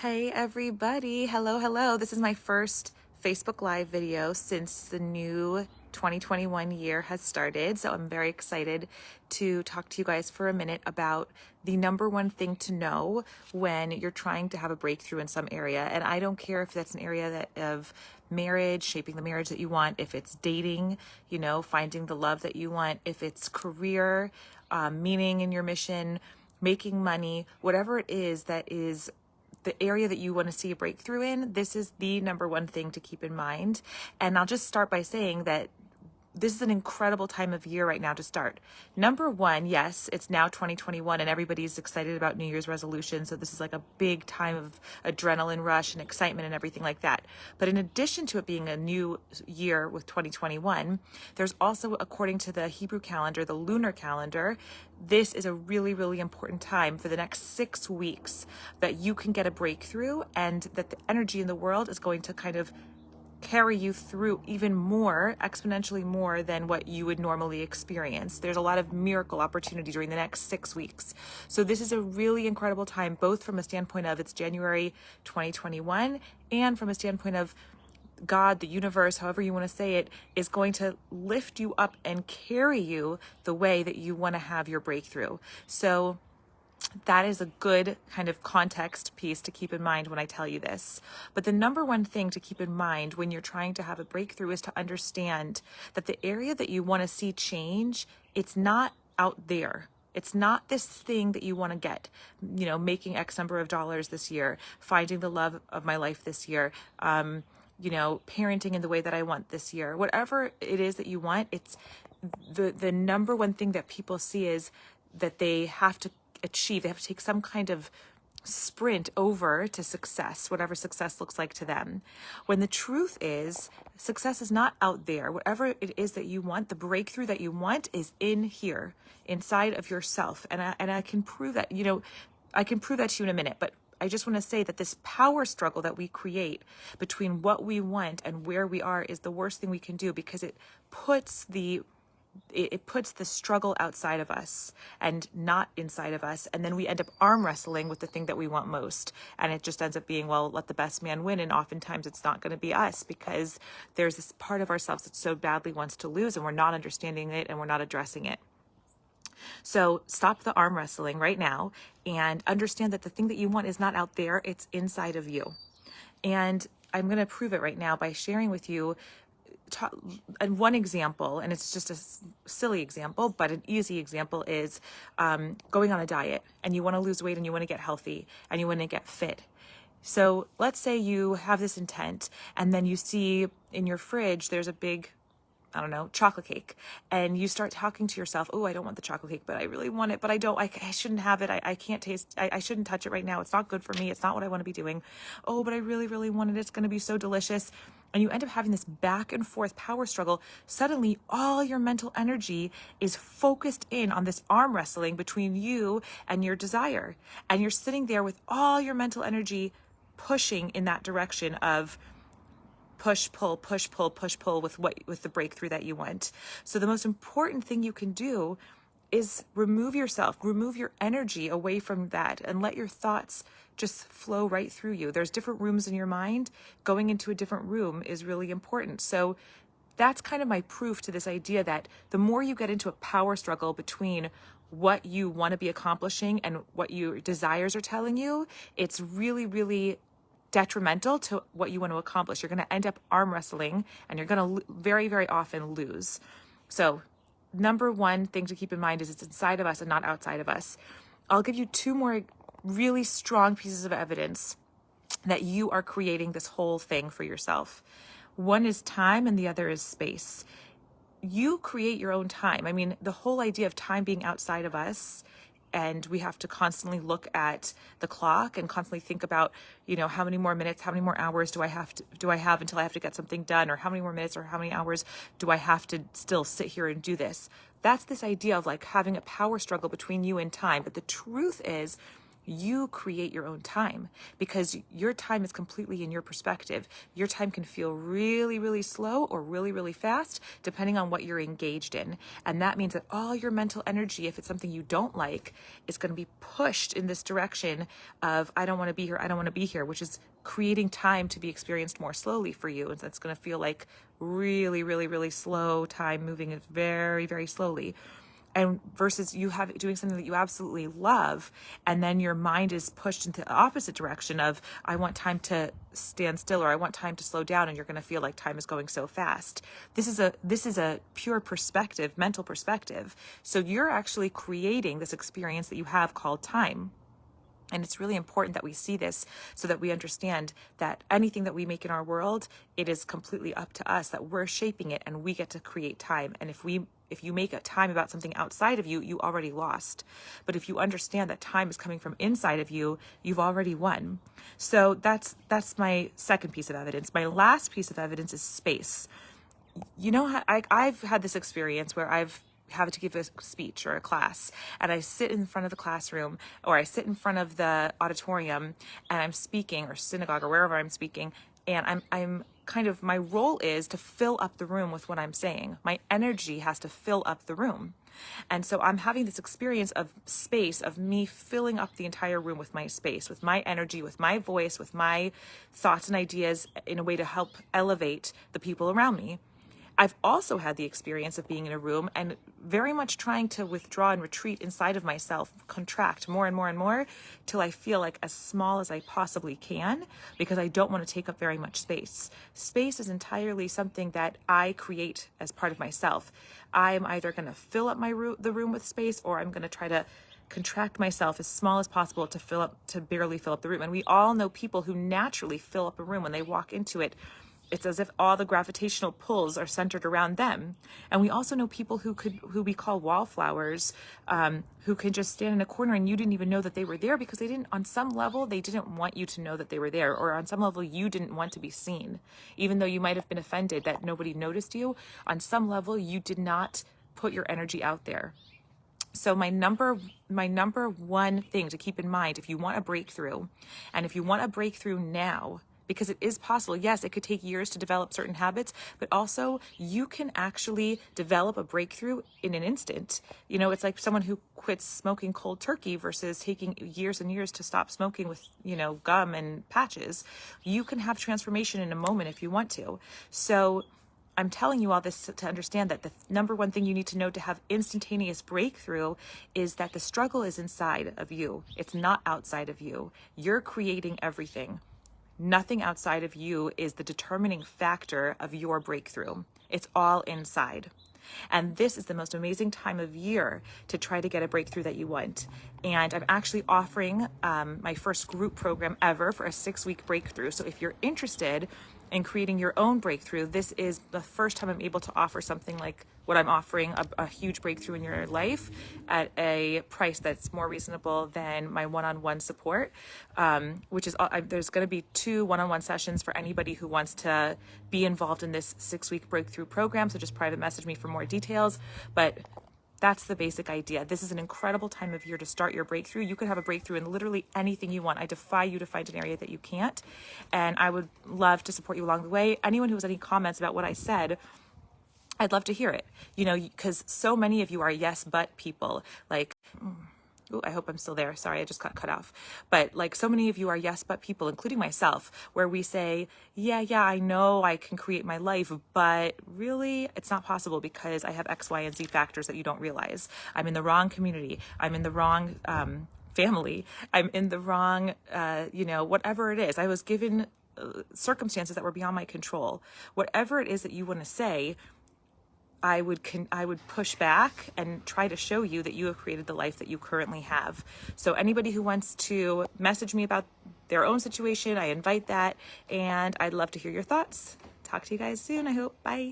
Hey everybody, hello, hello. This is my first Facebook Live video since the new 2021 year has started. So I'm very excited to talk to you guys for a minute about the number one thing to know when you're trying to have a breakthrough in some area. And I don't care if that's an area of marriage, shaping the marriage that you want, if it's dating, finding the love that you want, if it's career, meaning in your mission, making money, whatever it is that is the area that you want to see a breakthrough in, this is the number one thing to keep in mind. And I'll just start by saying that this is an incredible time of year right now to start. Number one, yes, it's now 2021 and everybody's excited about New Year's resolutions. So this is like a big time of adrenaline rush and excitement and everything like that. But in addition to it being a new year with 2021, there's also, according to the Hebrew calendar, the lunar calendar, this is a really, really important time for the next 6 weeks that you can get a breakthrough and that the energy in the world is going to kind of carry you through even more, exponentially more than what you would normally experience. There's a lot of miracle opportunity during the next 6 weeks. So this is a really incredible time, both from a standpoint of it's January 2021 and from a standpoint of God, the universe, however you want to say it, is going to lift you up and carry you the way that you want to have your breakthrough. So that is a good kind of context piece to keep in mind when I tell you this. But the number one thing to keep in mind when you're trying to have a breakthrough is to understand that the area that you want to see change, it's not out there. It's not this thing that you want to get, making X number of dollars this year, finding the love of my life this year, parenting in the way that I want this year. Whatever it is that you want, it's the number one thing that people see is that they have to achieve. They have to take some kind of sprint over to success, whatever success looks like to them. When the truth is, success is not out there. Whatever it is that you want, the breakthrough that you want is in here, inside of yourself. And I can prove that, I can prove that to you in a minute, but I just want to say that this power struggle that we create between what we want and where we are is the worst thing we can do, because it puts the struggle outside of us and not inside of us. And then we end up arm wrestling with the thing that we want most. And it just ends up being, well, let the best man win. And oftentimes it's not going to be us, because there's this part of ourselves that so badly wants to lose, and we're not understanding it and we're not addressing it. So stop the arm wrestling right now and understand that the thing that you want is not out there, it's inside of you. And I'm going to prove it right now by sharing with you and one example, and it's just a silly example, but an easy example is going on a diet, and you want to lose weight and you want to get healthy and you want to get fit. So let's say you have this intent, and then you see in your fridge there's a big, chocolate cake, and you start talking to yourself, oh, I don't want the chocolate cake, but I really want it, but I shouldn't have it. I can't taste, I shouldn't touch it right now. It's not good for me. It's not what I want to be doing. Oh, but I really, really want it. It's going to be so delicious. And you end up having this back and forth power struggle. Suddenly, all your mental energy is focused in on this arm wrestling between you and your desire. And you're sitting there with all your mental energy pushing in that direction of push, pull, push, pull, push, pull with the breakthrough that you want. So the most important thing you can do is remove your energy away from that, and let your thoughts just flow right through you. There's different rooms in your mind. Going into a different room is really important. So that's kind of my proof to this idea that the more you get into a power struggle between what you want to be accomplishing and what your desires are telling you, it's really, really detrimental to what you want to accomplish. You're going to end up arm wrestling, and you're going to very, very often lose. So number one thing to keep in mind is it's inside of us and not outside of us. I'll give you 2 more really strong pieces of evidence that you are creating this whole thing for yourself. One is time and the other is space. You create your own time. I mean, the whole idea of time being outside of us, and we have to constantly look at the clock and constantly think about, how many more minutes, how many more hours do I have until I have to get something done, or how many more minutes or how many hours do I have to still sit here and do this? That's this idea of like having a power struggle between you and time. But the truth is, You create your own time because your time is completely in your perspective. Your time can feel really, really slow or really, really fast, depending on what you're engaged in. And that means that all your mental energy, if it's something you don't like, is going to be pushed in this direction of, I don't want to be here, I don't want to be here, which is creating time to be experienced more slowly for you. And that's going to feel like really, really, really slow time moving very, very slowly. And versus you doing something that you absolutely love, and then your mind is pushed into the opposite direction of, I want time to stand still, or I want time to slow down, and you're going to feel like time is going so fast. This is a pure perspective, mental perspective. So you're actually creating this experience that you have called time. And it's really important that we see this so that we understand that anything that we make in our world, it is completely up to us, that we're shaping it and we get to create time. And if you make a time about something outside of you, you already lost. But if you understand that time is coming from inside of you, you've already won. So that's my second piece of evidence. My last piece of evidence is space. You know, I've had this experience where I've have to give a speech or a class, and I sit in front of the classroom, or I sit in front of the auditorium, and I'm speaking, or synagogue, or wherever I'm speaking, and I'm kind of, my role is to fill up the room with what I'm saying. My energy has to fill up the room. And so I'm having this experience of space, of me filling up the entire room with my space, with my energy, with my voice, with my thoughts and ideas, in a way to help elevate the people around me. I've also had the experience of being in a room and very much trying to withdraw and retreat inside of myself, contract more and more and more, till I feel like as small as I possibly can, because I don't want to take up very much space. Space is entirely something that I create as part of myself. I'm either going to fill up the room with space, or I'm going to try to contract myself as small as possible to barely fill up the room. And we all know people who naturally fill up a room when they walk into it. It's as if all the gravitational pulls are centered around them. And we also know people who we call wallflowers, who can just stand in a corner and you didn't even know that they were there, because on some level, they didn't want you to know that they were there, or on some level, you didn't want to be seen. Even though you might have been offended that nobody noticed you, on some level, you did not put your energy out there. So my number one thing to keep in mind, if you want a breakthrough, and if you want a breakthrough now, because it is possible. Yes, it could take years to develop certain habits, but also you can actually develop a breakthrough in an instant. You know, it's like someone who quits smoking cold turkey versus taking years and years to stop smoking with, gum and patches. You can have transformation in a moment if you want to. So I'm telling you all this to understand that the number one thing you need to know to have instantaneous breakthrough is that the struggle is inside of you. It's not outside of you. You're creating everything. Nothing outside of you is the determining factor of your breakthrough. It's all inside. And this is the most amazing time of year to try to get a breakthrough that you want. And I'm actually offering my first group program ever for a 6-week breakthrough. So if you're interested in creating your own breakthrough, this is the first time I'm able to offer something like what I'm offering, a huge breakthrough in your life at a price that's more reasonable than my one-on-one support, which is, there's going to be 2 one-on-one sessions for anybody who wants to be involved in this 6-week breakthrough program. So just private message me for more details. But that's the basic idea. This is an incredible time of year to start your breakthrough. You could have a breakthrough in literally anything you want. I defy you to find an area that you can't. And I would love to support you along the way. Anyone who has any comments about what I said, I'd love to hear it, because so many of you are yes, but people. Like, I hope I'm still there. Sorry, I just got cut off. But like, so many of you are yes, but people, including myself, where we say, yeah, I know I can create my life, but really it's not possible because I have X, Y, and Z factors that you don't realize. I'm in the wrong community. I'm in the wrong family. I'm in the wrong, whatever it is. I was given circumstances that were beyond my control. Whatever it is that you want to say, I would push back and try to show you that you have created the life that you currently have. So anybody who wants to message me about their own situation, I invite that, and I'd love to hear your thoughts. Talk to you guys soon, I hope. Bye.